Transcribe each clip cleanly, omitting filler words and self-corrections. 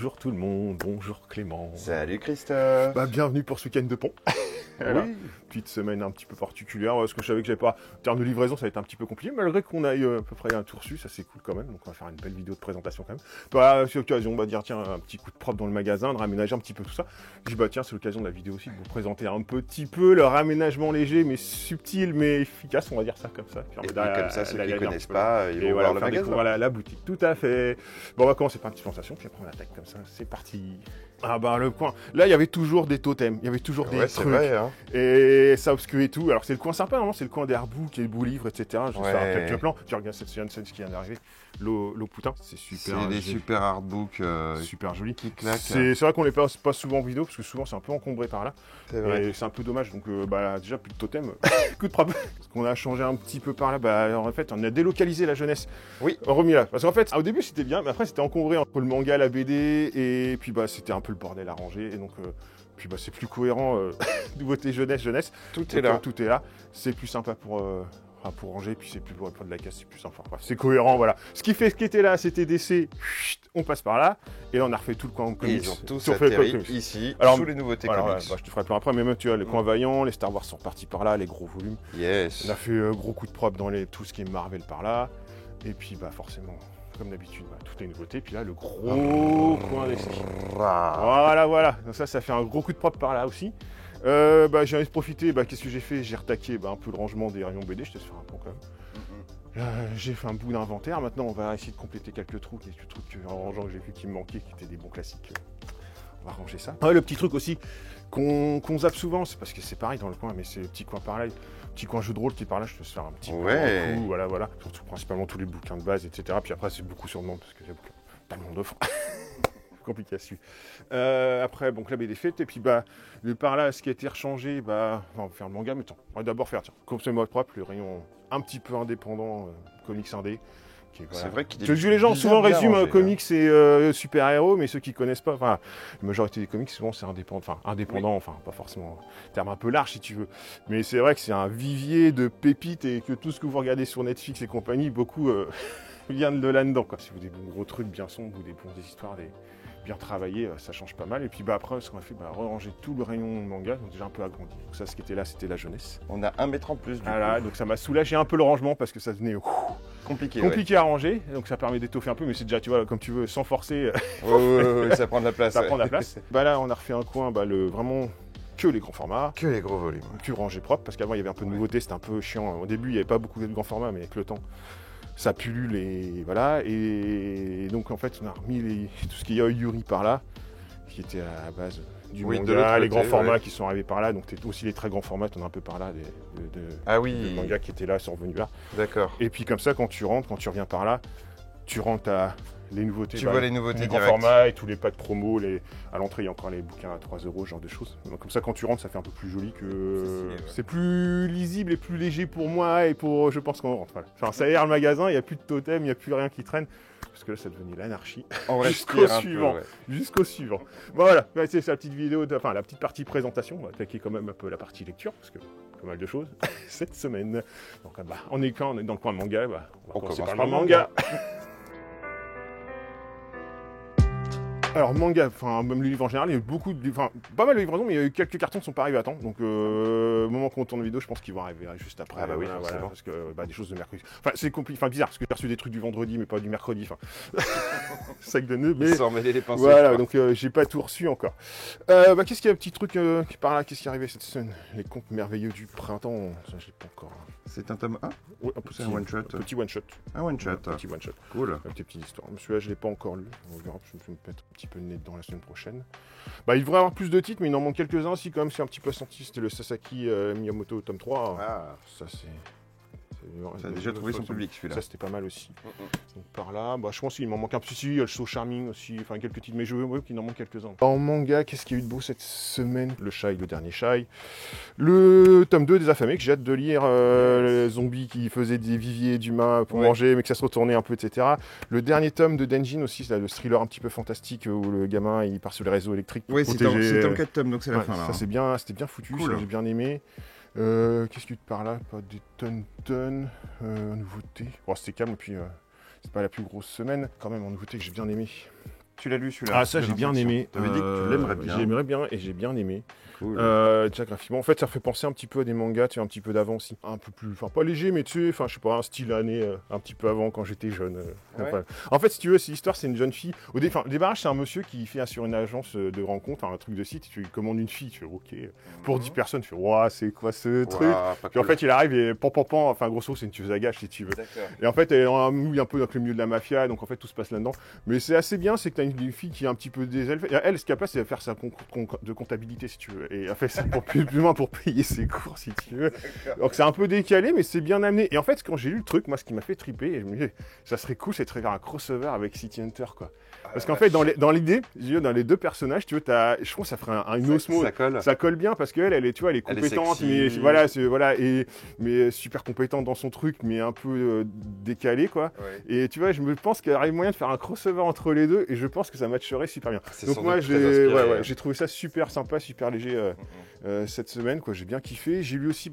Bonjour tout le monde, bonjour Clément. Salut Christophe. Bienvenue pour ce week-end de pont. Voilà. Oui. Petite semaine un petit peu particulière, parce que je savais que j'avais pas, en termes de livraison, ça va être un petit peu compliqué, malgré qu'on aille à peu près un tour reçu, ça c'est cool quand même, donc on va faire une belle vidéo de présentation quand même. C'est l'occasion, on va dire tiens, un petit coup de propre dans le magasin, de raménager un petit peu tout ça. Je dis tiens, c'est l'occasion de la vidéo aussi de vous présenter un petit peu le raménagement léger, mais subtil, mais efficace, on va dire ça comme ça. Et comme ça, ceux qui ne connaissent pas, ils vont voir le magasin. Voilà, la boutique, tout à fait. Bon, on va commencer par une petite présentation, puis après on attaque comme ça, c'est parti. Le coin, là il y avait toujours des totems, il y avait toujours des trucs. Vrai, hein. Et ça obscure et tout. Alors c'est le coin sympa, c'est le coin d'Airbook et le beau livre, etc. Je vais faire quelques plans. Tu regardes cette scène qui vient d'arriver. L'eau Poutin, c'est super. C'est des super artbooks. Super joli. Qui claquent. C'est vrai qu'on les passe pas souvent en vidéo parce que souvent c'est un peu encombré par là. C'est vrai. Et c'est un peu dommage. Donc déjà plus de totem. Coup de propre. Parce qu'on a changé un petit peu par là. En fait, on a délocalisé la jeunesse. Oui. On a remis là. Parce qu'en fait, au début c'était bien, mais après c'était encombré entre le manga, la BD et puis c'était un peu le bordel à ranger. Et donc. Puis c'est plus cohérent, nouveauté jeunesse. Tout est là. Tout est là. C'est plus sympa pour ranger, puis c'est plus pour prendre de la casse, c'est plus sympa. Bref, c'est cohérent, voilà. Ce qui était là, c'était DC. On passe par là. Et là, on a refait tout le coin comics. Ils ont tous atterri ici, sous les nouveautés comics. Je te ferai plus après, mais même, tu vois, les coins vaillants, les Star Wars sont partis par là, les gros volumes. Yes. On a fait gros coup de propre dans tout ce qui est Marvel par là. Et puis, forcément... Comme d'habitude, toutes les nouveautés. Puis là, le gros coin d'essai. Voilà. Donc ça fait un gros coup de propre par là aussi. J'ai envie de profiter. Qu'est-ce que j'ai fait? J'ai retaqué un peu le rangement des rayons BD. Je te laisse faire un point quand même. J'ai fait un bout d'inventaire. Maintenant, on va essayer de compléter quelques trous. Quelques trucs en rangeant que j'ai vu qui me manquaient, qui étaient des bons classiques. On va ranger ça. Le petit truc aussi qu'on zappe souvent, c'est parce que c'est pareil dans le coin, mais c'est le petit coin par là. Petit coin jeu de rôle qui est par là, je te laisse faire un petit coup, voilà. Surtout principalement tous les bouquins de base, etc. Puis après, c'est beaucoup sur demande parce que j'ai tellement d'offres. Compliqué à suivre. Après, la BD est faite, et puis par là, ce qui a été rechangé, on va faire le manga, mais attends, on va d'abord faire, comme c'est mode propre, le rayon un petit peu indépendant, comics indé. C'est vrai qu'il est les gens souvent résument comics et super-héros, mais ceux qui connaissent pas, la majorité des comics, souvent c'est indépendant, pas forcément un terme un peu large si tu veux. Mais c'est vrai que c'est un vivier de pépites et que tout ce que vous regardez sur Netflix et compagnie, beaucoup vient de là-dedans, quoi. Si vous avez des gros trucs bien sombres ou des histoires bien travaillées, ça change pas mal. Et puis après, ce qu'on a fait, ranger tout le rayon manga, donc déjà un peu agrandi. Donc ça, ce qui était là, c'était la jeunesse. On a 1 mètre en plus. Donc ça m'a soulagé un peu le rangement parce que ça devenait compliqué à ranger. Donc ça permet d'étoffer un peu, mais c'est déjà, tu vois, comme tu veux, sans forcer. Ça prend de la place. Ça prend de la place. Là, on a refait un coin, vraiment que les grands formats. Que les gros volumes. Que rangé propre, parce qu'avant, il y avait un peu de nouveauté, c'était un peu chiant. Au début, il n'y avait pas beaucoup de grands formats, mais avec le temps, ça pullule et voilà. Et donc, en fait, on a remis tout ce qui est Yuri par là, qui était à la base du manga, les grands formats qui sont arrivés par là. Donc, aussi les très grands formats, on a un peu par là des mangas qui étaient là, sont revenus là. D'accord. Et puis, comme ça, quand tu reviens par là, tu rentres à les nouveautés. Tu vois les nouveautés les grands formats et tous les packs promo. À l'entrée, il y a encore les bouquins à 3 €, ce genre de choses. Donc, comme ça, quand tu rentres, ça fait un peu plus joli que. C'est plus lisible et plus léger pour moi et pour, je pense, quand on rentre. Voilà. Enfin, ça aère le magasin, il n'y a plus de totem, il n'y a plus rien qui traîne. Parce que là, ça devenait l'anarchie. Jusqu'au suivant. Voilà, c'est la petite vidéo, la petite partie présentation. On va attaquer quand même un peu la partie lecture, parce que pas mal de choses cette semaine. Donc, on est dans le coin de manga, on va commencer par le manga. Alors manga, même le livre en général, il y a eu pas mal de livraisons, mais il y a eu quelques cartons qui sont pas arrivés à temps. Donc au moment qu'on tourne la vidéo, je pense qu'ils vont arriver juste après. Voilà, parce que des choses de mercredi. C'est compliqué, bizarre, parce que j'ai reçu des trucs du vendredi, mais pas du mercredi. Sac de nœuds, mais sans mêler les pinceaux. Voilà, donc j'ai pas tout reçu encore. Qu'est-ce qu'il y a, un petit truc qui par là, qu'est-ce qui est arrivé cette semaine? Les contes merveilleux du printemps, ça je l'ai pas encore. C'est un tome 1? Oui, c'est un one-shot. Petit one-shot. Un one-shot. Petit one-shot. Cool. Une petite histoire. Celui-là, je l'ai pas encore lu. On verra, je vais me mettre un petit peu le nez dedans la semaine prochaine. Il devrait avoir plus de titres, mais il en manque quelques-uns aussi, quand même, c'est un petit peu senti. C'était le Sasaki Miyamoto tome 3. Ça, c'est... Ça a déjà trouvé son public, celui-là. Ça, c'était pas mal aussi. Donc, par là, je pense qu'il m'en manque un petit. Il y a le So Charming aussi, quelques titres, mais je veux qu'il en manque quelques-uns. En manga, qu'est-ce qu'il y a eu de beau cette semaine? Le Shai, le dernier Shai. Le tome 2 des Affamés, que j'ai hâte de lire. Les zombies qui faisaient des viviers d'humains pour manger, mais que ça se retournait un peu, etc. Le dernier tome de Denjin aussi, c'est le thriller un petit peu fantastique où le gamin il part sur les réseaux électriques. Oui, c'est dans le 4 tomes, donc c'est la fin là. Ça, c'était bien foutu, cool. Ça, j'ai bien aimé. Qu'est-ce qu'il y a par là? Pas des tonnes nouveautés. C'était calme, et puis c'est pas la plus grosse semaine. Quand même, en nouveauté que j'ai bien aimé. Tu l'as lu celui-là? Ah, ça, j'ai bien aimé. Tu avais dit que tu l'aimerais bien. J'aimerais bien et j'ai bien aimé. Cool. Déjà graphiquement, en fait, ça fait penser un petit peu à des mangas, tu sais, un petit peu d'avant aussi. Un peu plus, enfin pas léger, mais tu sais, enfin je sais pas, un style année un petit peu avant quand j'étais jeune. Enfin, en fait, si tu veux, c'est l'histoire, c'est une jeune fille. Au démarrage, c'est un monsieur qui fait sur une agence de rencontre, un truc de site, tu lui commandes une fille, tu fais ok. Pour 10 personnes, tu fais waouh, c'est quoi ce truc? Puis en fait, il arrive et pan, enfin grosso, c'est une tueuse à gages si tu veux. Et en fait, elle est un peu dans le milieu de la mafia, donc en fait, tout se passe là-dedans. Mais c'est assez bien, c'est que tu as une fille qui est un petit peu des elfes. Elle, ce qu'elle passe, c'est de faire sa de comptabilité si tu veux. Et elle fait ça pour plus loin pour payer ses cours si tu veux. Donc c'est un peu décalé, mais c'est bien amené. Et en fait, quand j'ai lu le truc, moi, ce qui m'a fait triper, et je me disais, ça serait cool, c'est de faire un crossover avec City Hunter, quoi. Parce qu'en fait, dans l'idée, dans les deux personnages, tu veux, je trouve que ça ferait une osmose. Ça colle bien parce qu'elle, elle est, tu vois, elle est compétente, mais voilà, mais super compétente dans son truc, mais un peu décalée, quoi. Ouais. Et tu vois, je me pense qu'il y aurait moyen de faire un crossover entre les deux, et je pense que ça matcherait super bien. Donc moi, j'ai trouvé ça super sympa, super léger cette semaine, quoi. J'ai bien kiffé. J'ai lu aussi,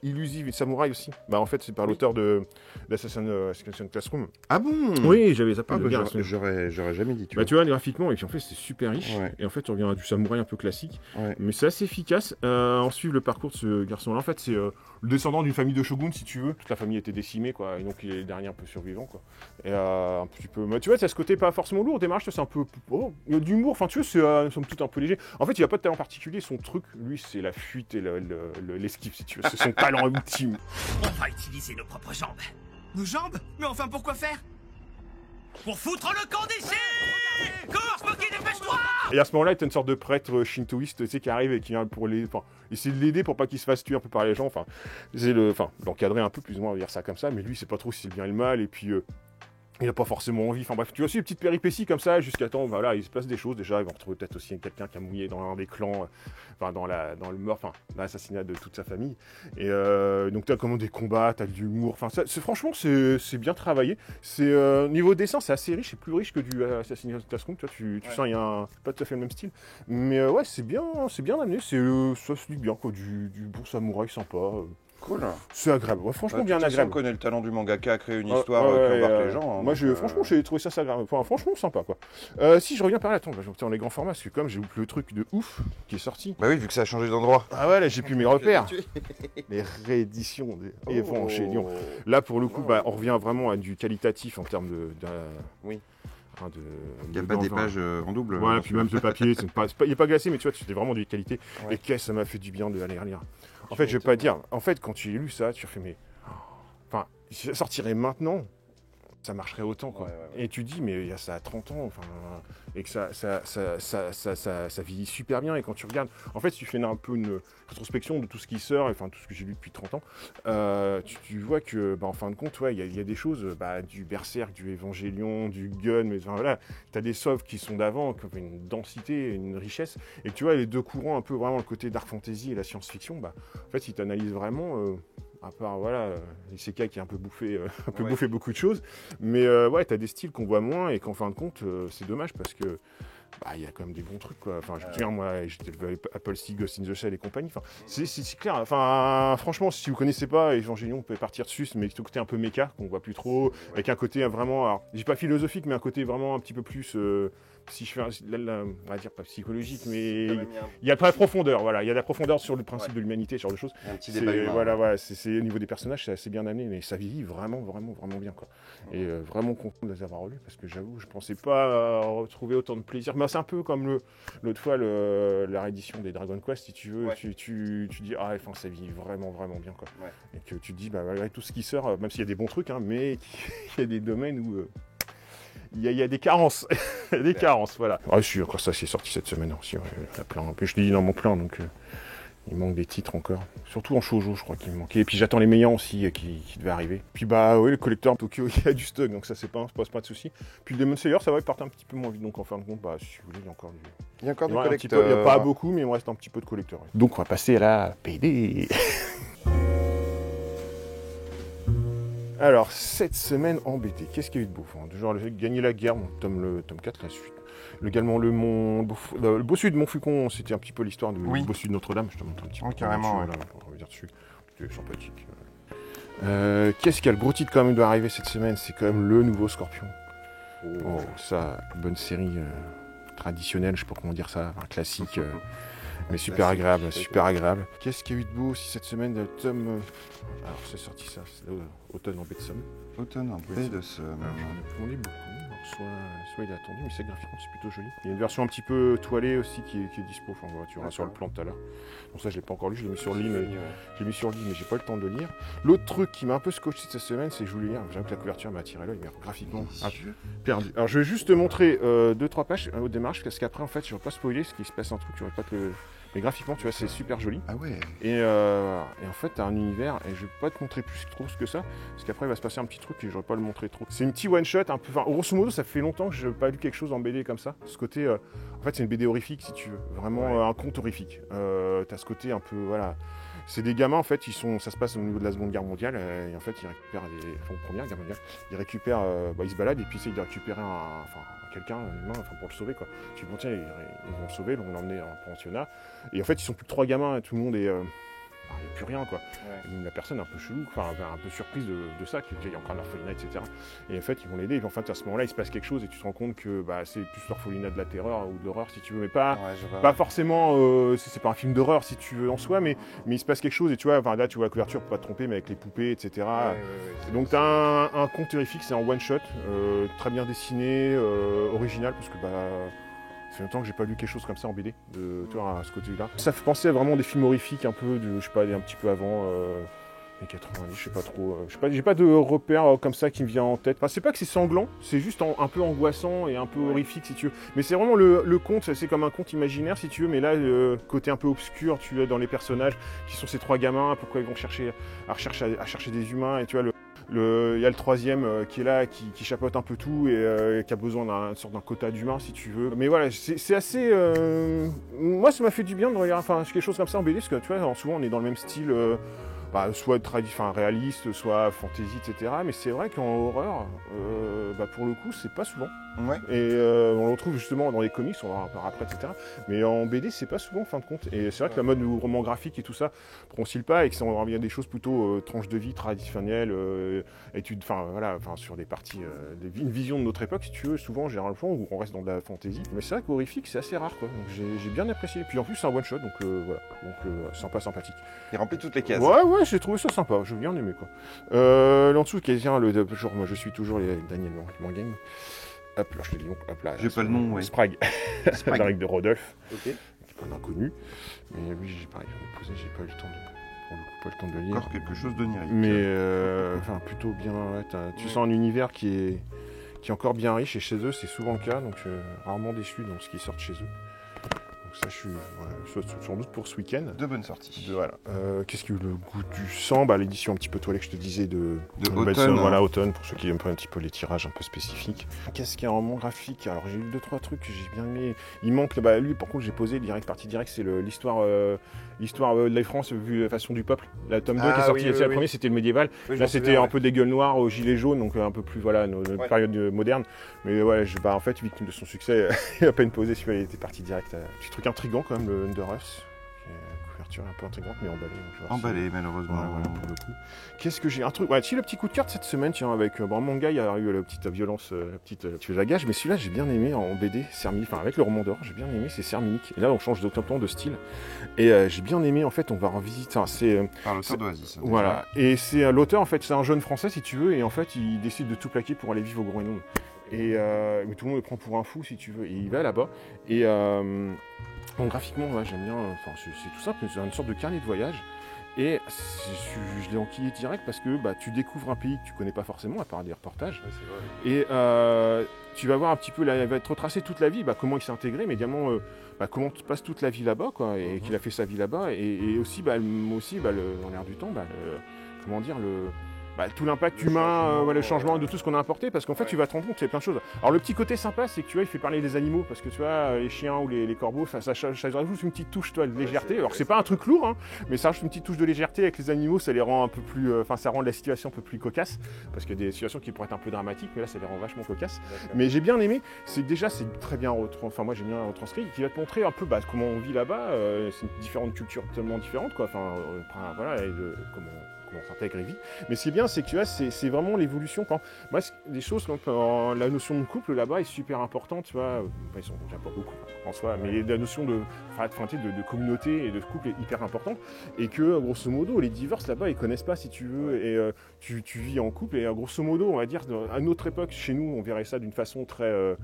Illusive Samurai aussi. Bah en fait, c'est par l'auteur de l'Assassin's Classroom. Ah bon? Oui, j'avais zappé. J'aurais jamais dit. Tu vois, graphiquement, et puis en fait, c'est super riche. Ouais. Et en fait, on revient à du samouraï un peu classique. Ouais. Mais c'est assez efficace. En suivre le parcours de ce garçon-là, en fait, c'est le descendant d'une famille de shogun, si tu veux. Toute la famille était décimée, quoi. Et donc, il est le dernier un peu survivant, quoi. Et un petit peu. Mais tu vois, c'est ce côté pas forcément lourd. Au démarrage, c'est un peu. Il y a de l'humour. Enfin, tu vois, c'est somme toute un peu léger. En fait, il n'y a pas de talent particulier. Son truc, lui, c'est la fuite et l'esquive, si tu veux. C'est son talent ultime. On va utiliser nos propres jambes. Nos jambes? Mais enfin, pourquoi faire? Pour foutre le camp d'ici! Cours, Smokey, dépêche-toi! Et à ce moment-là, il y a une sorte de prêtre shintoïste, tu sais, qui arrive et qui vient pour essayer de l'aider pour pas qu'il se fasse tuer un peu par les gens. Enfin, l'encadrer un peu, plus ou moins, on va dire ça comme ça. Mais lui, il sait pas trop si c'est bien et le mal. Et puis, il n'a pas forcément envie. Enfin bref, tu vois aussi une petite péripétie comme ça, jusqu'à temps, voilà, il se passe des choses. Déjà, ils vont retrouver peut-être aussi quelqu'un qui a mouillé dans un des clans, dans le meurtre, dans l'assassinat de toute sa famille. Et donc, tu as comment des combats, tu as de l'humour. Enfin, franchement, c'est bien travaillé. Niveau dessin, c'est assez riche, c'est plus riche que du Assassin's Classroom. Tu sens, il y a pas tout à fait le même style. Mais ouais, c'est bien amené. Ça se lit bien, quoi. Du bon samouraï sympa. Cool. C'est agréable. Ouais, franchement, bien agréable. On connaît le talent du mangaka à créer une histoire qui embarque les gens. Moi, franchement, j'ai trouvé ça agréable. Enfin, franchement, sympa, quoi. Si je reviens par là, attends, je vais dans les grands formats, parce que comme j'ai oublié le truc de ouf qui est sorti. Bah oui, vu que ça a changé d'endroit. Ah ouais, là, j'ai plus mes repères. Les rééditions des Évangélion. Là, pour le coup, on revient vraiment à du qualitatif en termes de... Oui. Il n'y a pas des pages en double. Voilà, puis même ce papier, il n'est pas glacé, mais tu vois, c'était vraiment de qualité. Ouais. Et qu'est-ce que ça m'a fait du bien de aller lire. En fait, je vais pas dire. En fait, quand tu as lu ça, tu as fait, mais. Enfin, si ça sortirait maintenant, ça marcherait autant, quoi. Ouais. Et tu dis, mais il y a ça à 30 ans, enfin. Et que ça vieillit super bien. Et quand tu regardes. En fait, si tu fais un peu une rétrospection de tout ce qui sort, enfin, tout ce que j'ai lu depuis 30 ans, tu vois que, en fin de compte, ouais, il y a des choses, du Berserk, du Évangélion, du Gun, mais enfin, voilà, tu as des sauves qui sont d'avant, qui ont une densité, une richesse. Et tu vois, les deux courants, un peu vraiment le côté dark fantasy et la science-fiction, en fait, ils t'analysent vraiment. À part, voilà, Isekai qui a un peu bouffé beaucoup de choses. Mais ouais, t'as des styles qu'on voit moins et qu'en fin de compte, c'est dommage parce que il y a quand même des bons trucs, quoi. Enfin, je me souviens, moi, j'étais le Apple Sea, Ghost in the Shell et compagnie. Enfin, c'est clair. Enfin, franchement, si vous connaissez pas Évangélion, vous pouvez partir dessus. Mais c'est un côté un peu méca qu'on voit plus trop, avec un côté vraiment, alors, je dis pas philosophique, mais un côté vraiment un petit peu plus. Si je fais on va dire pas psychologique, mais il y a de la profondeur, voilà, il y a de la profondeur sur le principe de l'humanité, ce genre de choses. Un petit débat humain. Voilà, c'est au niveau des personnages, c'est assez bien amené, mais ça vieillit vraiment bien, quoi. Et vraiment content de les avoir relus, parce que j'avoue, je pensais pas retrouver autant de plaisir. Mais c'est un peu comme l'autre fois la réédition des Dragon Quest, si tu veux, tu dis enfin ça vieillit vraiment bien, quoi. Ouais. Et que tu te dis malgré tout ce qui sort, même s'il y a des bons trucs, mais il y a des domaines où il y a des carences. Des carences, voilà. Ah, si, encore ça, c'est sorti cette semaine aussi. Ouais, il y a plein. Puis je l'ai dit dans mon plein, donc il manque des titres encore. Surtout en shoujo, je crois qu'il me manquait. Et puis j'attends les meilleurs aussi qui devaient arriver. Puis oui, le collecteur Tokyo, il y a du stock, donc ça, ça pose pas de soucis. Puis le Demon Slayer, ça va, il part un petit peu moins vite. Donc en fin de compte, si vous voulez, il y a encore du. Il y a encore du collecteur. Il n'y a pas beaucoup, mais il me reste un petit peu de collecteur. Ouais. Donc on va passer à la PD. Alors, cette semaine en BD, qu'est-ce qu'il y a eu de beau? Genre, gagner la guerre, le tome 4, la suite. Également, le bossu de Montfaucon, c'était un petit peu l'histoire du bossu de Notre-Dame. Je te montre un petit peu. Oui, carrément. Voilà, on va revenir dessus. C'était sympathique. Qu'est-ce qu'il y a? Le gros titre, quand même, doit arriver cette semaine, c'est quand même le nouveau Scorpion. Oh, ça, bonne série traditionnelle, je sais pas comment dire ça, un classique, mais super agréable, super agréable. Qu'est-ce qu'il y a eu de beau aussi cette semaine de Tom alors c'est sorti ça, c'est Automne en baie de Somme. Automne en baie de Somme. On lit beaucoup. Soit il est attendu, mais c'est graphiquement c'est plutôt joli. Il y a une version un petit peu toilée aussi qui est dispo. Enfin voilà, tu verras sur le plan tout à l'heure. Bon ça je l'ai pas encore lu, je l'ai mis sur le lit, mais j'ai pas le temps de le lire. L'autre truc qui m'a un peu scotché cette semaine, c'est que je voulais lire. J'avoue que la couverture m'a attiré l'œil, mais graphiquement perdu. Alors je vais juste te montrer 2-3 pages au démarrage, parce qu'après en fait je vais pas spoiler, parce qu'il se passe un truc, tu vas pas te le. Mais graphiquement, tu vois, c'est super joli. Ah ouais. Et en fait, t'as un univers, et je vais pas te montrer plus trop que ça, parce qu'après, il va se passer un petit truc et je vais pas le montrer trop. C'est une petite one-shot, un peu. Enfin, grosso modo, ça fait longtemps que je n'ai pas lu quelque chose en BD comme ça. Ce côté. En fait, c'est une BD horrifique, si tu veux. Vraiment un conte horrifique. T'as ce côté un peu. Voilà. C'est des gamins, en fait, ça se passe au niveau de la Seconde Guerre mondiale, et en fait, ils récupèrent Première Guerre mondiale, ils se baladent et puis essayent de récupérer quelqu'un, pour le sauver, quoi. Tu dis, bon, tiens, ils vont le sauver, donc on l'emmener en pensionnat. Et en fait, ils sont plus que 3 gamins, et tout le monde est. Il n'y a plus rien, quoi. Ouais. Et la personne un peu chelou, un peu surprise de ça, qu'il y a encore un orphelinat, etc. Et en fait, ils vont l'aider. Et en fait, à ce moment-là, il se passe quelque chose et tu te rends compte que c'est plus l'orphelinat de la terreur ou de l'horreur, si tu veux. Mais pas forcément, c'est pas un film d'horreur, si tu veux, en soi, mais il se passe quelque chose. Et tu vois, là, tu vois la couverture, pour pas te tromper, mais avec les poupées, etc. Donc, tu as un conte terrifique, c'est en one-shot, très bien dessiné, original, parce que ça fait longtemps que j'ai pas lu quelque chose comme ça en BD, à ce côté-là. Ça fait penser à vraiment des films horrifiques un peu, un petit peu avant les 90, je sais pas trop. J'ai pas de repère comme ça qui me vient en tête. Enfin, c'est pas que c'est sanglant, c'est juste un peu angoissant et un peu horrifique si tu veux. Mais c'est vraiment le conte, c'est comme un conte imaginaire si tu veux, mais là, côté un peu obscur, tu vois, dans les personnages qui sont ces 3 gamins, pourquoi ils vont chercher des humains, et tu vois, il y a le 3e qui est là, qui chapeaute un peu tout et qui a besoin d'une sorte d'un quota d'humains si tu veux. Mais voilà, c'est assez. Moi, ça m'a fait du bien de regarder quelque chose comme ça en BD, parce que tu vois, souvent on est dans le même style, soit réaliste, soit fantasy, etc. Mais c'est vrai qu'en horreur, pour le coup, c'est pas souvent. Ouais. Et on le retrouve justement dans les comics, on va en parler après, etc. Mais en BD, c'est pas souvent en fin de compte. Et c'est vrai que la mode du roman graphique et tout ça concilie pas, et que ça revient des choses plutôt tranches de vie traditionnelles, études, sur des parties, une vision de notre époque, si tu veux, souvent, généralement, où on reste dans de la fantasy. Mais c'est vrai qu'horrifique, c'est assez rare, quoi. Donc j'ai bien apprécié. Et puis en plus, c'est un one shot, donc voilà. Donc sympa, sympathique. Il remplit toutes les cases. Ouais, j'ai trouvé ça sympa, j'ai bien aimé, quoi. En dessous, moi je suis toujours les Daniel Mangang. Hop là, je te dis donc, hop là. J'ai pas le nom, ouais. Sprague. Avec de Rodolphe. Ok. Qui est pas un inconnu. Mais lui, j'ai pas eu le temps de le lire. Encore quelque chose d'onirique. Mais plutôt bien. Ouais, tu sens un univers qui est encore bien riche, et chez eux, c'est souvent le cas, donc rarement déçu dans ce qui sort chez eux. Donc ça, je suis sans doute pour ce week-end. De bonnes sorties. Voilà. Qu'est-ce qu'il y a eu le goût du sang, l'édition un petit peu toilette que je te disais de Automne. Voilà, Automne, pour ceux qui aiment pas un petit peu les tirages un peu spécifiques. Qu'est-ce qu'il y a en roman graphique? Alors j'ai eu 2-3 trucs que j'ai bien aimé. Il manque, lui par contre j'ai posé partie directe, c'est l'histoire de la France vue de façon du peuple. La tome 2 qui est sorti, le premier c'était le médiéval. Là c'était un peu des gueules noires aux gilets jaunes, donc un peu plus notre période moderne. Mais ouais, en fait, victime de son succès, il a à peine posé, celui-là il était parti direct. Petit truc intriguant quand même, le Under Us. Couverture un peu intrigante, mais emballée. Malheureusement. Voilà, pour le coup. Qu'est-ce que j'ai un truc. Si, le petit coup de carte cette semaine, tiens, avec manga, il y a eu la petite violence, la petite tueuse à gages, mais celui-là j'ai bien aimé en BD, avec le roman d'or, j'ai bien aimé, c'est Serminique. Et là on change d'autant de style. Et j'ai bien aimé, en fait, on va revisiter. C'est par l'auteur d'Oasis. Voilà. Et c'est l'auteur, en fait, c'est un jeune français si tu veux, et en fait il décide de tout plaquer pour aller vivre au Groenland. Et mais tout le monde le prend pour un fou si tu veux, et il va là-bas. Et donc graphiquement, j'aime bien, c'est tout simple, c'est une sorte de carnet de voyage. Et je l'ai enquillé direct parce que tu découvres un pays que tu connais pas forcément, à part des reportages. Ouais, et tu vas voir un petit peu, il va être retracé toute la vie, comment il s'est intégré, mais également comment tu passes toute la vie là-bas, quoi, et qu'il a fait sa vie là-bas. Et aussi, dans l'air du temps, tout l'impact humain, le changement de tout ce qu'on a apporté, parce qu'en fait tu vas te rendre compte qu'il y a plein de choses. Alors le petit côté sympa, c'est que tu vois, il fait parler des animaux, parce que tu vois, les chiens ou les corbeaux, ça rajoute une petite touche, de légèreté. Alors c'est pas un truc lourd, hein, mais ça rajoute une petite touche de légèreté avec les animaux, ça les rend un peu plus, ça rend la situation un peu plus cocasse, parce qu'il y a des situations qui pourraient être un peu dramatiques, mais là ça les rend vachement cocasses. Mais j'ai bien aimé, c'est très bien moi j'ai bien retranscrit, qui va te montrer un peu comment on vit là-bas, c'est une culture tellement différente, quoi. comment s'intègre et vit. Mais ce qui est bien, c'est que tu vois, c'est vraiment l'évolution. Moi, des choses comme la notion de couple là-bas est super importante, tu vois. Ils sont déjà pas beaucoup en soi, mais la notion de communauté et de couple est hyper importante. Et que, grosso modo, les divorces là-bas, ils connaissent pas, si tu veux. Et tu vis en couple. Et grosso modo, on va dire, à notre époque, chez nous, on verrait ça d'une façon très...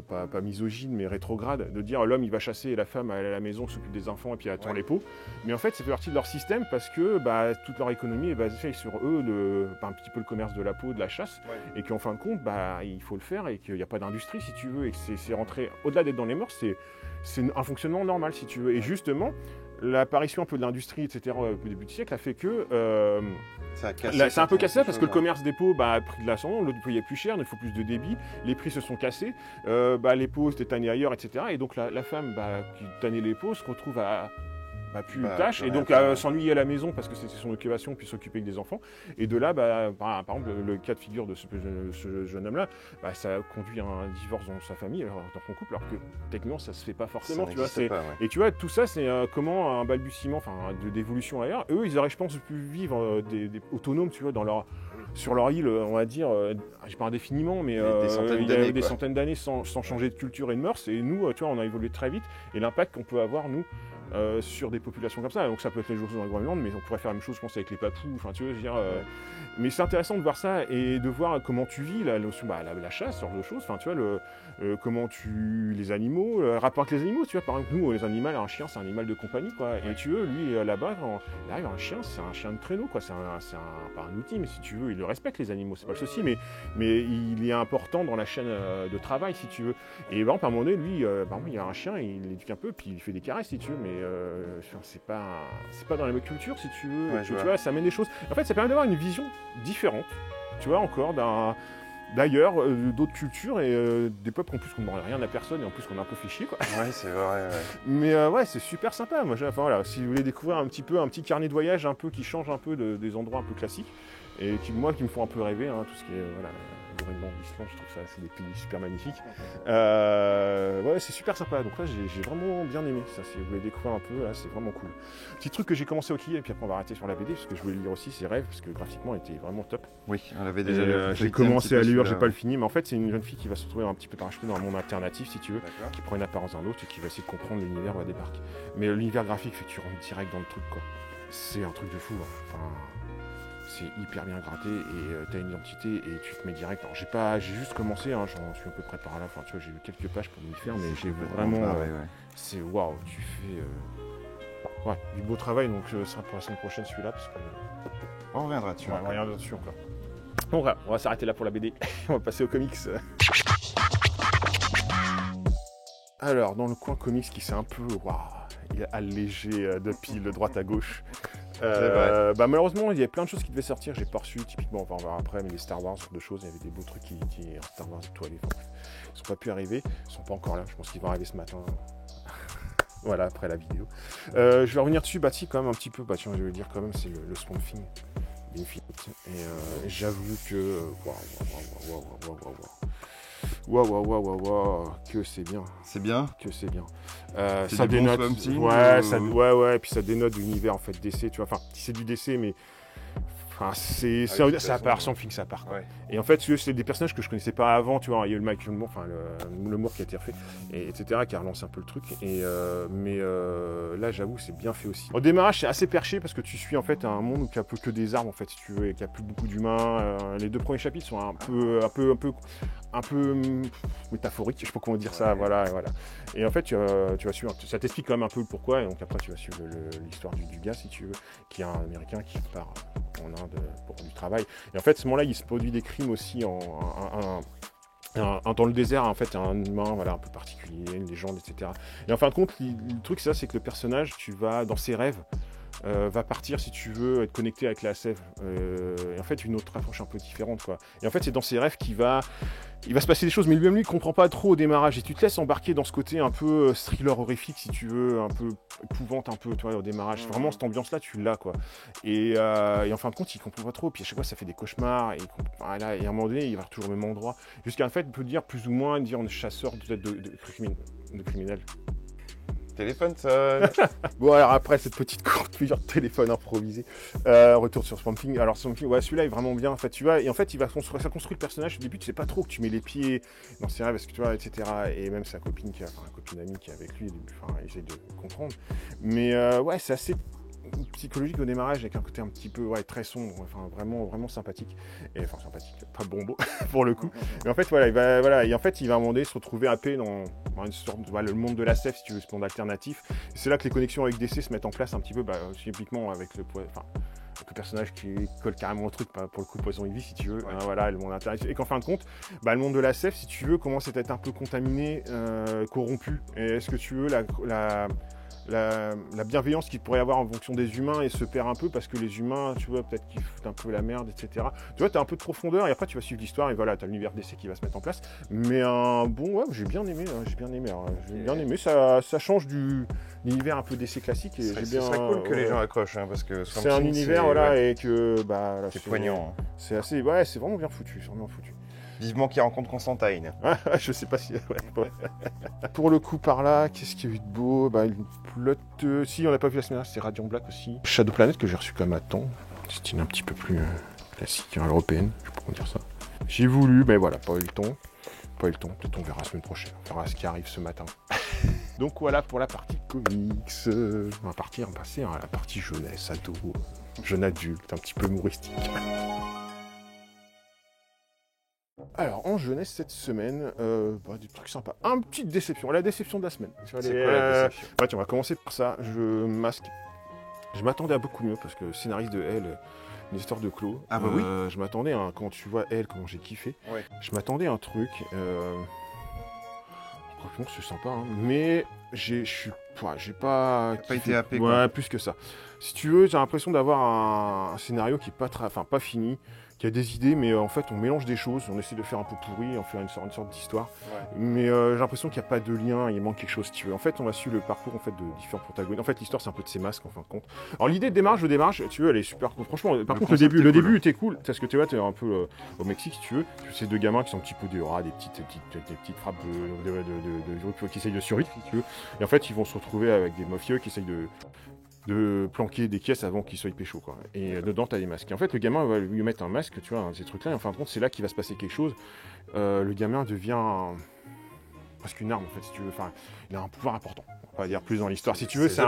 pas misogyne mais rétrograde, de dire l'homme il va chasser et la femme elle est à la maison, s'occupe des enfants et puis elle attend les pots. Mais en fait ça fait partie de leur système parce que toute leur économie est basée sur eux, un petit peu le commerce de la peau, de la chasse, et qu'en fin de compte il faut le faire et qu'il n'y a pas d'industrie si tu veux, et que c'est rentré, au-delà d'être dans les mœurs, c'est un fonctionnement normal si tu veux. Et justement l'apparition un peu de l'industrie, etc., au début du siècle a fait que c'est un peu cassé parce que le commerce des pots a pris de l'ascendant, l'eau du pot est plus cher, il faut plus de débit, les prix se sont cassés, les pots c'était tanné ailleurs, etc. Et donc la femme qui tannait les pots se retrouve à plus de tâches, et donc s'ennuyer à la maison parce que c'était son occupation, puis s'occuper des enfants. Et de là, par exemple, le cas de figure de ce jeune homme-là, ça a conduit à un divorce dans sa famille, dans son couple, alors que techniquement, ça se fait pas forcément. Tu vois, et tu vois, tout ça, c'est comment un balbutiement d'évolution ailleurs. Eux, ils auraient, je pense, pu vivre autonomes, tu vois, sur leur île, on va dire, je parle indéfiniment, mais il y a des centaines d'années sans changer de culture et de mœurs. Et nous, tu vois, on a évolué très vite. Et l'impact qu'on peut avoir, nous, sur des populations comme ça, donc ça peut être les choses dans le Groenland, mais on pourrait faire la même chose, je pense, avec les papous, enfin tu veux, je veux dire, mais c'est intéressant de voir ça et de voir comment tu vis la notion, la chasse, ce genre de choses, enfin tu vois, comment les animaux, le rapport avec les animaux, tu vois, par exemple, nous, les animaux, un chien, c'est un animal de compagnie, quoi, et tu veux, lui, là-bas, quand il arrive un chien, c'est un chien de traîneau, quoi, c'est pas un outil, mais si tu veux, il le respecte, les animaux, c'est pas le souci, mais il est important dans la chaîne de travail, si tu veux, et par exemple, à un moment donné, lui, par exemple, il y a un chien, il l'éduque un peu, puis il fait des caresses, si tu veux, mais c'est pas dans la même culture, si tu veux. Tu vois, ça amène des choses. En fait, ça permet d'avoir une vision différente, tu vois, encore d'ailleurs, d'autres cultures et des peuples en plus qu'on ne demande rien à personne et en plus qu'on a un peu fait chier, quoi. Ouais, c'est vrai, ouais. Mais c'est super sympa. Moi, voilà, si vous voulez découvrir un petit carnet de voyage un peu qui change un peu des endroits un peu classiques et qui me font un peu rêver, tout ce qui est Groenland, l'Islande, je trouve ça, c'est des pays super magnifiques. C'est super sympa. Donc là, j'ai vraiment bien aimé ça. Si vous voulez découvrir un peu, là, c'est vraiment cool. Petit truc que j'ai commencé au quai, et puis après on va arrêter sur la BD, parce que je voulais lire aussi ses rêves, parce que graphiquement, elle était vraiment top. Oui, on l'avait déjà. J'ai commencé à lire, j'ai pas le fini, mais en fait, c'est une jeune fille qui va se retrouver un petit peu parachutée dans un monde alternatif, si tu veux, qui prend une apparence d'un autre et qui va essayer de comprendre l'univers où elle débarque. Mais l'univers graphique fait que tu rentres direct dans le truc, quoi. C'est un truc de fou, Enfin, c'est hyper bien gratté et t'as une identité et tu te mets direct. Alors j'ai juste commencé, j'en suis à peu près par là. Enfin, tu vois, j'ai eu quelques pages pour m'y faire, mais j'ai vraiment. C'est waouh, tu fais du beau travail. Donc, ce sera pour la semaine prochaine celui-là, parce que. On reviendra dessus. On reviendra dessus encore. Bon, on va s'arrêter là pour la BD. On va passer aux comics. Alors, dans le coin comics qui s'est un peu allégé de pile de droite à gauche. Malheureusement, il y avait plein de choses qui devaient sortir, j'ai pas reçu, typiquement, on va voir après, mais les Star Wars, ce genre de choses, il y avait des beaux trucs qui Star Wars étoilés, ils sont pas pu arriver, ils sont pas encore là, je pense qu'ils vont arriver ce matin. Voilà, après la vidéo. Je vais revenir dessus, quand même un petit peu, tiens, je vais dire quand même, c'est le Swamp Thing d'Infinite, et j'avoue que, que c'est bien. C'est bien. Que c'est bien. Ça dénote. Et puis ça dénote l'univers en fait DC, tu vois. Enfin, c'est du DC, mais ça part sans film, ça part. Ouais. Et en fait, c'est des personnages que je connaissais pas avant, tu vois. Il y a eu le Michael Moore, le Moore qui a été refait, etc., qui a relancé un peu le truc. Mais là, j'avoue, c'est bien fait aussi. Au démarrage, c'est assez perché parce que tu suis en fait un monde où il n'y a plus que des arbres, en fait, si tu veux, et qu'il n'y a plus beaucoup d'humains. Les deux premiers chapitres sont un peu métaphoriques, je sais pas comment dire ça, voilà. Et en fait, tu vas suivre, ça t'explique quand même un peu le pourquoi, et donc après, tu vas suivre l'histoire du gars, si tu veux, qui est un Américain qui part en Inde pour du travail. Et en fait, à ce moment-là, il se produit des crimes aussi dans le désert, en fait, un humain, un peu particulier, une légende, etc. Et en fin de compte, le truc, c'est que le personnage, tu vas dans ses rêves, va partir, si tu veux, être connecté avec la sève. Et en fait, une autre approche un peu différente, quoi. Et en fait, c'est dans ses rêves qu'il va se passer des choses, mais lui-même, il comprend pas trop au démarrage. Et tu te laisses embarquer dans ce côté un peu thriller horrifique, si tu veux, un peu épouvante, un peu, toi, au démarrage. Vraiment, cette ambiance-là, tu l'as, quoi. Et en fin de compte, il comprend pas trop. Puis à chaque fois, ça fait des cauchemars. Et à un moment donné, il va toujours au même endroit. Jusqu'à en fait, il peut dire plus ou moins, on est chasseur de criminels. téléphone sonne. Bon, alors après cette petite courte téléphone improvisé, retour sur Swamp Thing. Alors Swamp Thing, ouais, celui-là est vraiment bien. En fait, tu vois, et en fait, ça construit le personnage. Au début, tu sais pas trop que tu mets les pieds dans ses rêves, parce que tu vois, etc. Et même sa copine, amie qui est avec lui, essaye de comprendre. Mais ouais, c'est assez psychologique au démarrage, avec un côté un petit peu très sombre, enfin vraiment sympathique, et enfin sympathique, pas bon pour le coup. Mais en fait il va à un moment donné se retrouver happé dans une sorte de le monde de la SF, si tu veux, ce monde alternatif. Et c'est là que les connexions avec DC se mettent en place un petit peu, typiquement avec le personnage qui colle carrément au truc, pour le coup Poison Ivy si tu veux, le monde alternatif. Et qu'en fin de compte, le monde de la SF, si tu veux, commence à être un peu contaminé, corrompu. Et est-ce que tu veux la bienveillance qu'il pourrait y avoir en fonction des humains et se perd un peu parce que les humains, tu vois, peut-être qu'ils foutent un peu la merde, etc. Tu vois, t'as un peu de profondeur et après tu vas suivre l'histoire et voilà, t'as l'univers DC qui va se mettre en place. Mais j'ai bien aimé, ça change de l'univers un peu DC classique et ce serait cool que les gens accrochent, parce que c'est un univers, et que c'est poignant. C'est assez, c'est vraiment bien foutu, Vivement qu'il rencontre Constantine. Je sais pas si... Ouais. Pour le coup, par là, qu'est-ce qu'il y a eu de beau? Une plot... Si, on n'a pas vu la semaine dernière, c'est Radiant Black aussi. Shadow Planet, que j'ai reçu comme à temps. C'est une un petit peu plus classique, européenne, je peux dire ça. J'ai voulu, mais voilà, pas eu le temps. Peut-être on verra la semaine prochaine. On verra ce qui arrive ce matin. Donc voilà pour la partie comics. On va passer à la partie jeunesse, ado, jeune adulte, un petit peu humoristique. Alors, en jeunesse, cette semaine, des trucs sympas. Une petite déception, la déception de la semaine. C'est quoi la déception? Tiens, on va commencer par ça. Je m'attendais à beaucoup mieux, parce que scénariste de Elle, une histoire de Clos. Ah bah oui. Je m'attendais à, quand tu vois Elle, comment j'ai kiffé. Ouais. Je m'attendais à un truc. Franchement, c'est sympa, mais j'ai pas été happé, quoi. Ouais, plus que ça. Si tu veux, j'ai l'impression d'avoir un scénario qui est pas fini, qui a des idées, mais en fait, on mélange des choses, on essaie de faire un peu pourri, on fait une sorte d'histoire. Ouais. Mais j'ai l'impression qu'il n'y a pas de lien, il manque quelque chose, si tu veux. En fait, on va suivre le parcours de différents protagonistes. En fait, l'histoire, c'est un peu de ces masques, en fin de compte. Alors, l'idée de démarche, tu veux, elle est super cool. Franchement, par contre, le début était cool. Parce que tu vois, t'es un peu au Mexique, si tu veux. Ces deux gamins qui sont un petit peu des rats, des petites frappes de qui essayent de survivre, si tu veux. Et en fait, ils vont se retrouver avec des mafieux qui essayent de planquer des caisses avant qu'ils soient pécho, quoi. Et dedans, t'as des masques. Et en fait, le gamin va lui mettre un masque, tu vois, ces trucs-là. Et en fin de compte, c'est là qu'il va se passer quelque chose. Le gamin devient presque une arme, en fait, si tu veux. Enfin, il a un pouvoir important. On va dire plus dans l'histoire, si tu veux. C'est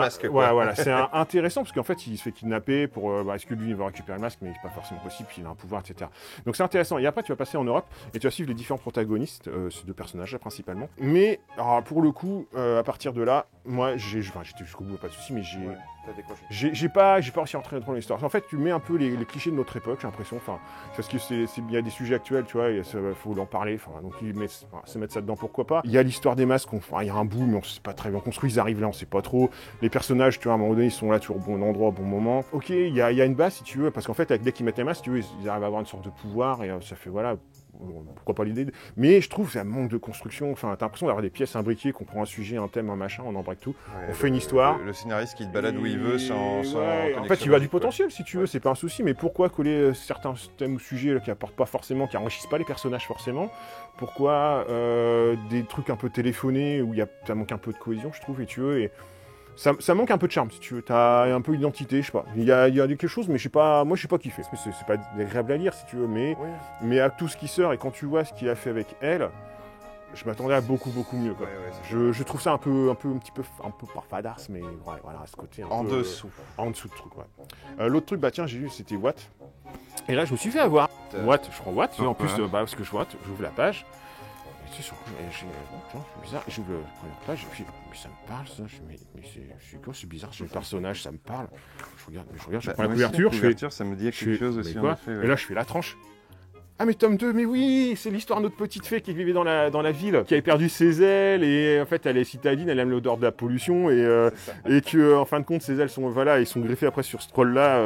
intéressant parce qu'en fait, il se fait kidnapper pour. Est-ce que lui, il va récupérer le masque, mais c'est pas forcément possible. Puis il a un pouvoir, etc. Donc c'est intéressant. Et après, tu vas passer en Europe et tu vas suivre les différents protagonistes, ces deux personnages-là principalement. Mais alors, pour le coup, à partir de là, moi, j'étais jusqu'au bout, pas de souci, mais j'ai pas réussi à entrer dans l'histoire. En fait, tu mets un peu les clichés de notre époque, j'ai l'impression. Enfin, parce que il y a des sujets actuels, tu vois, il faut en parler. Enfin, donc se mettre ça dedans, pourquoi pas. Il y a l'histoire des masques. Il y a un bout, mais on sait pas très bien construit. Ils arrivent là, on sait pas trop. Les personnages, tu vois, à un moment donné, ils sont là toujours au bon endroit, au bon moment. Ok, il y a une base, si tu veux, parce qu'en fait, dès qu'ils mettent les masques, tu veux, ils arrivent à avoir une sorte de pouvoir et ça fait voilà. Pourquoi pas l'idée mais je trouve que ça manque de construction. Enfin, t'as l'impression d'avoir des pièces imbriquées, qu'on prend un sujet, un thème, un machin, on embrique tout, on fait une histoire. Le scénariste qui te balade où il veut sans en fait, il a du potentiel, si tu veux, c'est pas un souci, mais pourquoi coller certains thèmes ou sujets qui apportent pas forcément, qui enrichissent pas les personnages forcément? Pourquoi des trucs un peu téléphonés où ça manque un peu de cohésion, je trouve, et tu veux, et ça manque un peu de charme, si tu veux. T'as un peu d'identité, je sais pas. Il y a quelque chose, mais moi, je sais pas kiffé. C'est pas agréable à lire, si tu veux, mais à tout ce qui sort, et quand tu vois ce qu'il a fait avec Elle, je m'attendais à beaucoup mieux, quoi. Je trouve ça un peu parfadasse, mais voilà, à ce côté en dessous de truc, ouais. L'autre truc, j'ai vu, c'était Watt. Et là, je me suis fait avoir. Watt, je prends Watt, en plus, parce que j'ouvre la page. C'est sûr, c'est bizarre, j'ouvre la première page, et puis, mais ça me parle, ça, mais c'est quoi, c'est bizarre, ce personnage, ça me parle. Je regarde, je prends la couverture, ça me dit quelque chose aussi, en effet. Et là, je fais la tranche. Ah mais tome 2, mais oui, c'est l'histoire de notre petite fée qui vivait dans la ville, qui avait perdu ses ailes, et en fait elle est citadine, elle aime l'odeur de la pollution, et que en fin de compte ses ailes sont greffées après sur ce troll là,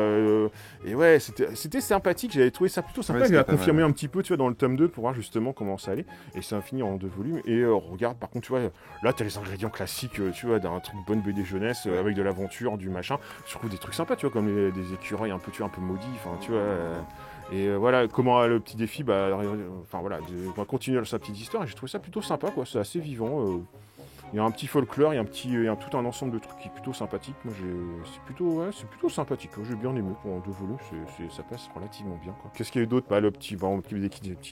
et ouais, c'était sympathique, j'avais trouvé ça plutôt sympa, il a confirmé un petit peu, tu vois, dans le tome 2 pour voir justement comment ça allait, et ça a fini en 2 volumes, et regarde, par contre, tu vois, là t'as les ingrédients classiques, tu vois, d'un truc bonne BD jeunesse, avec de l'aventure, du machin, surtout des trucs sympas, tu vois, comme des écureuils un peu maudits, enfin, tu vois... Et voilà, comment le petit défi, on va continuer sa petite histoire, et j'ai trouvé ça plutôt sympa, quoi, c'est assez vivant. Il y a un petit folklore, il y a tout un ensemble de trucs qui est plutôt sympathique. Moi, c'est plutôt sympathique. J'ai bien aimé pour 2 volumes, ça passe relativement bien. Qu'est-ce qu'il y a eu d'autre? Le petit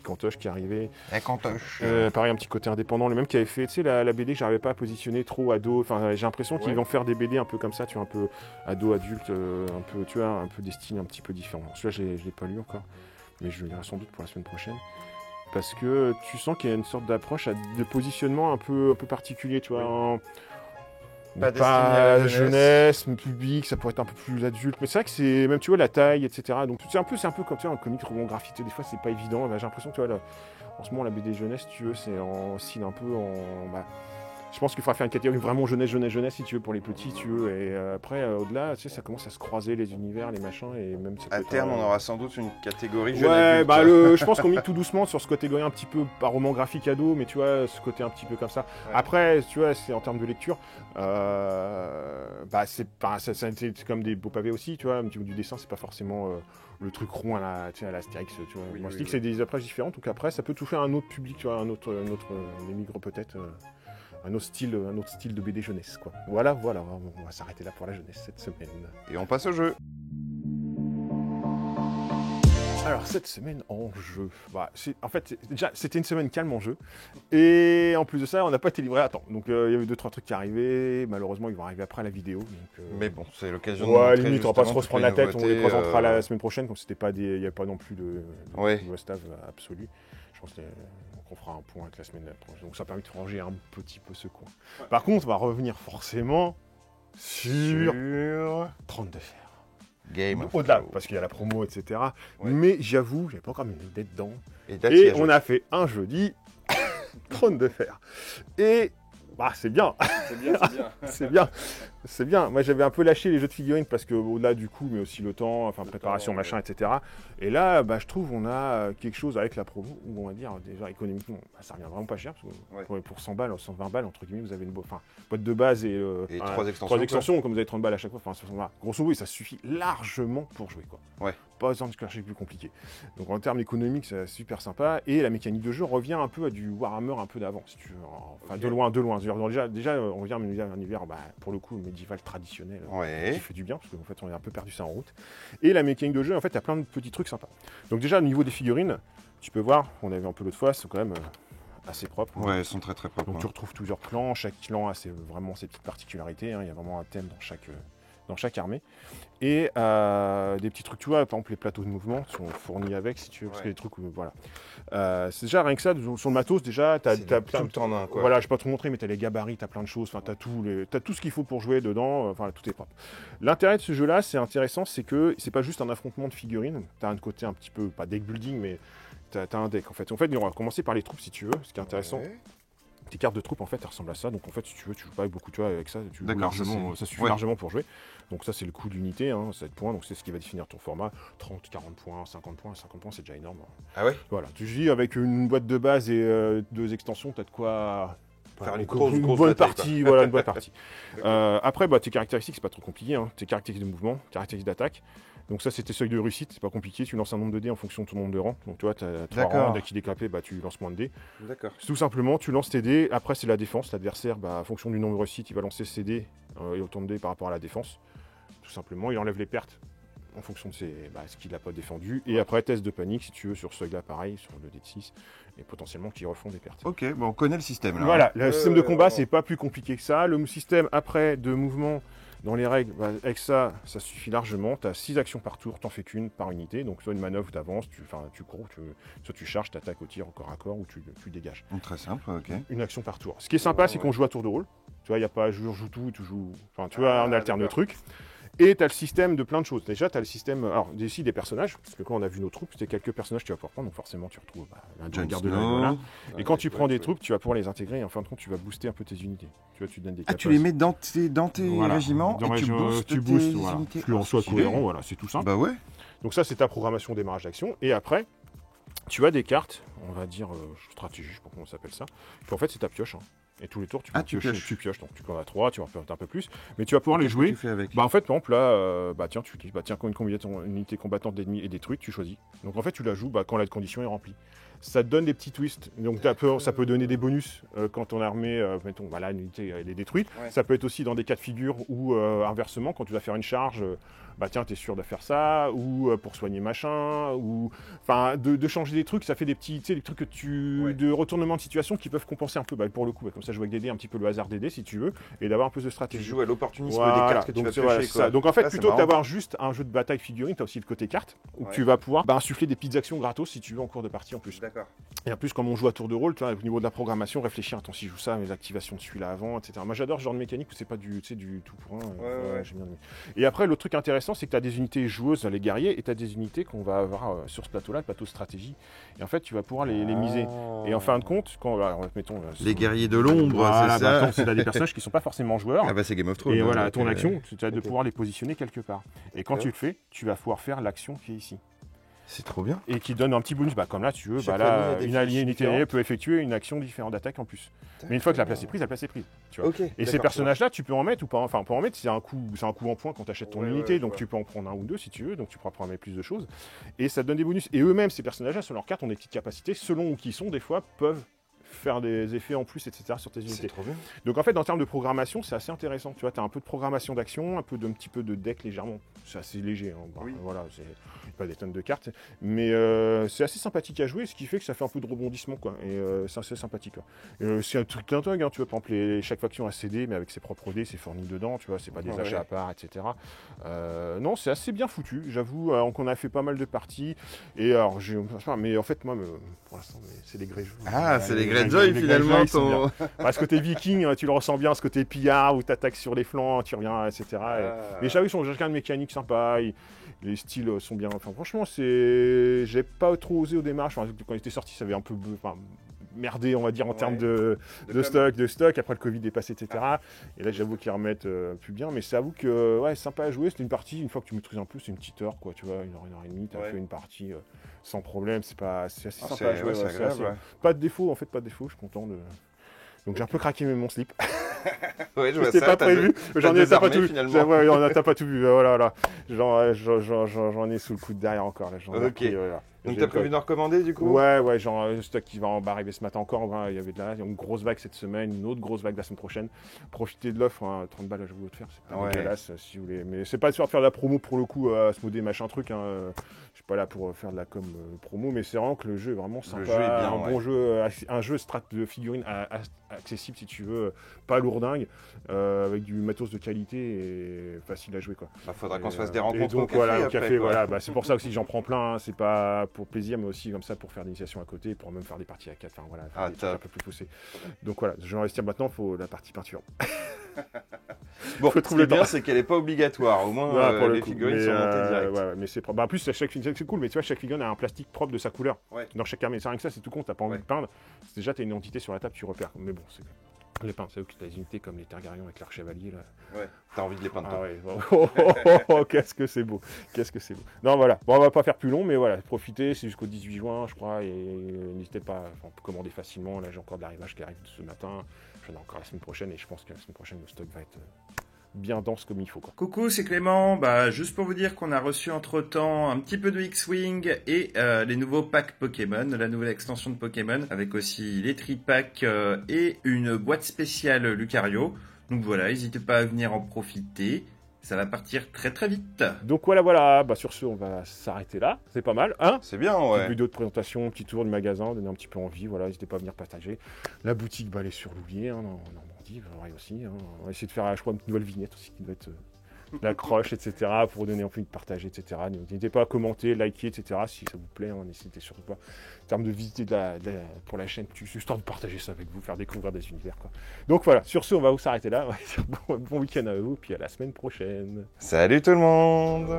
cantoche qui arrivait. Un cantoche. Pareil, un petit côté indépendant, le même qui avait fait, tu sais, la BD que j'arrivais pas à positionner trop ado. Enfin, j'ai l'impression qu'ils vont faire des BD un peu comme ça, tu vois, un peu ado, adulte, un peu, tu vois, un peu des styles un petit peu différents. Celui-là, je l'ai pas lu encore, mais je le lirai sans doute pour la semaine prochaine. Parce que tu sens qu'il y a une sorte d'approche de positionnement un peu particulier, tu vois. Pas à la jeunesse, public, ça pourrait être un peu plus adulte. Mais c'est vrai que c'est, même tu vois, la taille, etc. Donc c'est un peu comme tu vois, un comic roman graffiti, des fois c'est pas évident. J'ai l'impression que tu vois, en ce moment la BD jeunesse, tu veux, c'est en style un peu je pense qu'il faudra faire une catégorie vraiment jeunesse, si tu veux, pour les petits, si tu veux. Et après, au-delà, tu sais, ça commence à se croiser les univers, les machins, et même... À terme, on aura sans doute une catégorie jeune adulte. Je pense qu'on met tout doucement sur ce catégorie un petit peu, pas roman graphique ado, mais tu vois, ce côté un petit peu comme ça. Ouais. Après, tu vois, c'est en termes de lecture, c'est comme des beaux pavés aussi, tu vois, un petit peu du dessin, c'est pas forcément... le truc rond à l'Astérix, tu vois. Moi, je dis que c'est des approches différentes, donc après, ça peut toucher un autre public, tu vois, un autre émigre peut-être... Un autre style de BD jeunesse, quoi. Voilà, on va s'arrêter là pour la jeunesse cette semaine. Et on passe au jeu. Alors, cette semaine en jeu, déjà, c'était une semaine calme en jeu. Et en plus de ça, on n'a pas été livré à temps. Donc, il y avait 2-3 trucs qui arrivaient. Malheureusement, ils vont arriver après la vidéo. Donc, mais bon, c'est l'occasion de montrer, limite, on va pas se reprendre la tête. On les présentera la semaine prochaine, comme il n'y avait pas non plus de must-have absolu. Je pense qu'on fera un point avec la semaine prochaine. Donc ça permet de ranger un petit peu ce coin. Ouais. Par contre, on va revenir forcément sur 32 fer. Game. Au-delà, parce qu'il y a la promo, etc. Ouais. Mais j'avoue, j'avais pas encore mis une idée dedans. Et on a fait un jeudi 32 fer. Et c'est bien. C'est bien. Moi, j'avais un peu lâché les jeux de figurines parce que au-delà du coup, mais aussi le temps, préparation, machin, etc. Et là, je trouve on a quelque chose avec la promo où on va dire déjà économiquement, ça revient vraiment pas cher parce que pour 100 balles, 120 balles entre guillemets, vous avez une boîte de base et 3 extensions, comme vous avez 30 balles à chaque fois. Grosso modo, ça suffit largement pour jouer, quoi. Ouais. Pas besoin de chercher plus compliqué. Donc en termes économiques, c'est super sympa. Et la mécanique de jeu revient un peu à du Warhammer un peu d'avant, si tu veux. Enfin, de loin. Déjà, on revient à un univers, pour le coup, médiéval traditionnel, qui fait du bien, parce qu'en fait, on a un peu perdu ça en route. Et la mécanique de jeu, en fait, il y a plein de petits trucs sympas. Donc déjà, au niveau des figurines, tu peux voir, on avait un peu l'autre fois, c'est quand même assez propre. Ouais, elles sont très très propres. Donc tu retrouves plusieurs clans, chaque clan a vraiment ses petites particularités, il y a vraiment un thème dans chaque armée. Et des petits trucs, tu vois, par exemple les plateaux de mouvement sont fournis avec, si tu veux, parce que les trucs, voilà. C'est déjà rien que ça, sur le matos, déjà, t'as plein tout en un, quoi. Voilà, je peux pas te montrer, mais t'as les gabarits, t'as plein de choses, t'as tout ce qu'il faut pour jouer dedans, tout est propre. L'intérêt de ce jeu-là, c'est intéressant, c'est que c'est pas juste un affrontement de figurines, t'as un côté un petit peu, pas deck building, mais t'as un deck, en fait. En fait, on va commencer par les troupes, si tu veux, ce qui est intéressant. Ouais. Tes cartes de troupes, en fait, elles ressemblent à ça. Donc, en fait, si tu veux, tu joues pas avec beaucoup, tu vois, avec ça. Ça suffit largement pour jouer. Donc, ça, c'est le coût d'unité, 7 points. Donc, c'est ce qui va définir ton format. 30, 40 points, 50 points. 50 points, c'est déjà énorme. Ah ouais? Voilà. Tu dis, avec une boîte de base et 2 extensions, t'as de quoi faire une bonne partie. Voilà, une bonne partie. Après, tes caractéristiques, c'est pas trop compliqué. Tes caractéristiques de mouvement, caractéristiques d'attaque. Donc ça, c'était seuil de réussite, c'est pas compliqué. Tu lances un nombre de dés en fonction de ton nombre de rangs. Donc tu vois, tu as 3 rangs, dès qu'il est capé, tu lances moins de dés. D'accord. Tout simplement, tu lances tes dés. Après, c'est la défense. L'adversaire, en fonction du nombre de réussites, il va lancer ses dés et autant de dés par rapport à la défense. Tout simplement, il enlève les pertes en fonction de ce qu'il n'a pas défendu. Et après, test de panique, si tu veux, sur ce là pareil, sur le dé de 6, et potentiellement qui refont des pertes. Ok, on connaît le système là. Voilà, le système de combat, c'est pas plus compliqué que ça. Le système après de mouvement. Dans les règles, avec ça suffit largement. Tu as 6 actions par tour, t'en fais qu'une par unité. Donc, soit une manœuvre d'avance, tu cours, soit tu charges, tu attaques au tir, au corps à corps, ou tu dégages. Donc, très simple, ok. Une action par tour. Ce qui est sympa, c'est qu'on joue à tour de rôle. Tu vois, il n'y a pas je joue tout et tu joues. Enfin, tu vois, on alterne le truc. Et tu as le système de plein de choses. Déjà, tu as le système. Alors, ici, des personnages. Parce que quand on a vu nos troupes, c'était quelques personnages que tu vas pouvoir prendre. Donc, forcément, tu retrouves un garde de la. Et quand tu prends des troupes, tu vas pouvoir les intégrer. Et en fin de compte, tu vas booster un peu tes unités. Tu vois, tu donnes des capacités. Tu les mets dans tes régiments et tu boostes tes unités. Plus on soit cohérent, voilà, c'est tout simple. Bah ouais. Donc, ça, c'est ta programmation démarrage d'action. Et après, tu as des cartes, on va dire stratégie, je sais pas comment on s'appelle ça. Puis en fait, c'est ta pioche. Et tous les tours, tu pioches. Donc, tu en as 3, tu en peux un peu plus. Mais tu vas pouvoir les jouer. Tu fais avec en fait, par exemple, là, tiens, quand une unité combattante d'ennemis est détruite, tu choisis. Donc, en fait, tu la joues quand la condition est remplie. ça te donne des petits twists. Donc ça peut donner des bonus quand ton armée, mettons, voilà, l'unité elle est détruite. Ouais. Ça peut être aussi dans des cas de figure où inversement, quand tu vas faire une charge, bah tiens, t'es sûr de faire ça, ou pour soigner machin, ou enfin de changer des trucs, ça fait des petits, tu sais, des trucs que de retournement de situation qui peuvent compenser un peu, bah, pour le coup, bah, comme ça jouer avec des dés, un petit peu le hasard des dés si tu veux, et d'avoir un peu de stratégie. Tu joues à l'opportunisme des cartes que tu vas piocher, quoi. Donc en fait, plutôt que d'avoir juste un jeu de bataille figurine, t'as aussi le côté carte, où tu vas pouvoir insuffler des petites actions gratos si tu veux en cours de partie en plus. D'accord. Et en plus, comme on joue à tour de rôle, tu vois, au niveau de la programmation, réfléchir, attends, si je joue ça, mes activations de celui-là avant, etc. Moi j'adore ce genre de mécanique où c'est pas du tout pour un. J'aime bien. Et après, le truc intéressant, c'est que tu as des unités joueuses, les guerriers, et tu as des unités qu'on va avoir sur ce plateau-là, le plateau stratégie. Et en fait, tu vas pouvoir les miser. Et en fin de compte, quand mettons. Les guerriers de l'ombre, c'est ça. Bah, c'est des personnages qui sont pas forcément joueurs. Ah bah c'est Game of Thrones. Et voilà, ton action, tu as de pouvoir les positionner quelque part. Et quand tu le fais, tu vas pouvoir faire l'action qui est ici. C'est trop bien. Et qui donne un petit bonus, bah, comme là, tu veux, bah, là, une unité peut effectuer une action différente d'attaque en plus. Mais une fois que la place est prise, la place est prise. Tu vois. Et ces personnages-là, tu peux en mettre ou pas. Enfin, pour en mettre, c'est un coup en point quand tu achètes ton unité, donc tu peux en prendre un ou deux si tu veux, donc tu pourras prendre plus de choses. Et ça te donne des bonus. Et eux-mêmes, ces personnages-là, sur leur carte, ont des petites capacités, selon où ils sont, des fois, peuvent faire des effets en plus, etc. sur tes unités. C'est trop bien. Donc en fait, en termes de programmation, c'est assez intéressant. Tu vois, tu as un peu de programmation d'action, un petit peu de deck légèrement. C'est assez léger. Hein. Bah, voilà, c'est pas des tonnes de cartes, mais c'est assez sympathique à jouer, ce qui fait que ça fait un peu de rebondissement, quoi. Et c'est assez sympathique. C'est un truc dingue, hein. Tu vois, par exemple, chaque faction a ses dés, mais avec ses propres dés, c'est fourni dedans. Tu vois, c'est pas des achats à part, etc. Non, c'est assez bien foutu. J'avoue qu'on a fait pas mal de parties. Et alors, mais en fait, moi, pour l'instant, c'est les Greyjoy. Ah, c'est les Greyjoy finalement. Ce côté viking, tu le ressens bien, ce côté pillard où tu attaques sur les flancs, tu reviens, etc. Mais j'avoue, ils sont chacun de mécanique sympa. Les styles sont bien. Enfin, franchement, j'ai pas trop osé au démarche. Enfin, quand il était sorti, ça avait un peu merdé, on va dire, en termes de stock. Après, le Covid est passé, etc. Et là, j'avoue qu'ils remettent plus bien. Mais j'avoue que, c'est sympa à jouer. C'était une partie, une fois que tu maîtrises un peu, c'est une petite heure, quoi. Tu vois, une heure et demie, tu as fait une partie sans problème. C'est assez sympa à jouer. Pas de défaut, en fait, pas de défaut. Je suis content de. Donc j'ai un peu craqué mon slip. Ouais, je vois ça. C'était pas prévu. J'en ai pas tout vu. T'as pas tout vu. Voilà. J'en ai sous le coude derrière encore. Là. Ok. Donc t'as prévu d'en recommander du coup? Ouais, genre le stock qui va arriver ce matin encore. Il y avait une grosse vague cette semaine, une autre grosse vague la semaine prochaine. Profitez de l'offre, 30 balles, je vais vous le faire. C'est pas dégueulasse si vous voulez. Mais c'est pas sûr de faire de la promo pour le coup à Asmodée machin truc. Je suis pas là pour faire de la com promo, mais c'est vraiment que le jeu est vraiment sympa. Le jeu est bien, bon jeu, un jeu de figurines accessible si tu veux, pas lourdingue, avec du matos de qualité et facile à jouer, quoi. Faudra qu'on se fasse des rencontres au café. C'est pour ça aussi que j'en prends plein. C'est pas pour plaisir, mais aussi comme ça pour faire l'initiation à côté, pour même faire des parties à 4. Enfin voilà, des trucs un peu plus poussés. Donc voilà, je vais investir maintenant. Faut la partie peinture. Bon, ce qui est bien, c'est qu'elle n'est pas obligatoire. Au moins, les figurines sont montées direct. Mais c'est en plus, c'est cool, mais tu vois, chaque figurine a un plastique propre de sa couleur. Dans chaque armée. C'est rien que ça, c'est tout con. T'as pas envie de peindre. Déjà, t'as une identité sur la table, tu repères. Mais bon, c'est les peindre. C'est eux qui t'as des unités comme les Targaryens avec leur chevalier là. Ouais. T'as envie de les peindre. Qu'est-ce que c'est beau. Non, voilà. Bon, on va pas faire plus long, mais voilà, profitez. C'est jusqu'au 18 juin, je crois, et n'hésitez pas. On peut commander facilement. Là, j'ai encore de l'arrivage qui arrive ce matin. J'en ai encore la semaine prochaine, et je pense que la semaine prochaine, le stock va être bien dense comme il faut, quoi. Coucou, c'est Clément. Juste pour vous dire qu'on a reçu entre-temps un petit peu de X-Wing et les nouveaux packs Pokémon, la nouvelle extension de Pokémon, avec aussi les tri-packs et une boîte spéciale Lucario. Donc voilà, n'hésitez pas à venir en profiter. Ça va partir très très vite. Donc voilà. Sur ce, on va s'arrêter là. C'est pas mal, hein? C'est bien, ouais. Une vidéo de présentation, un petit tour du magasin, donner un petit peu envie. Voilà, n'hésitez pas à venir partager. La boutique, elle est sur Louviers, en Normandie, aussi. On va essayer de faire, je crois, une nouvelle vignette aussi qui doit être l'accroche, etc. pour donner envie de partager, etc. N'hésitez pas à commenter, liker, etc. si ça vous plaît. N'hésitez surtout pas. En termes de visiter pour la chaîne, histoire de partager ça avec vous, faire découvrir des univers, quoi. Donc voilà, sur ce, on va vous s'arrêter là. Bon week-end à vous, puis à la semaine prochaine. Salut tout le monde!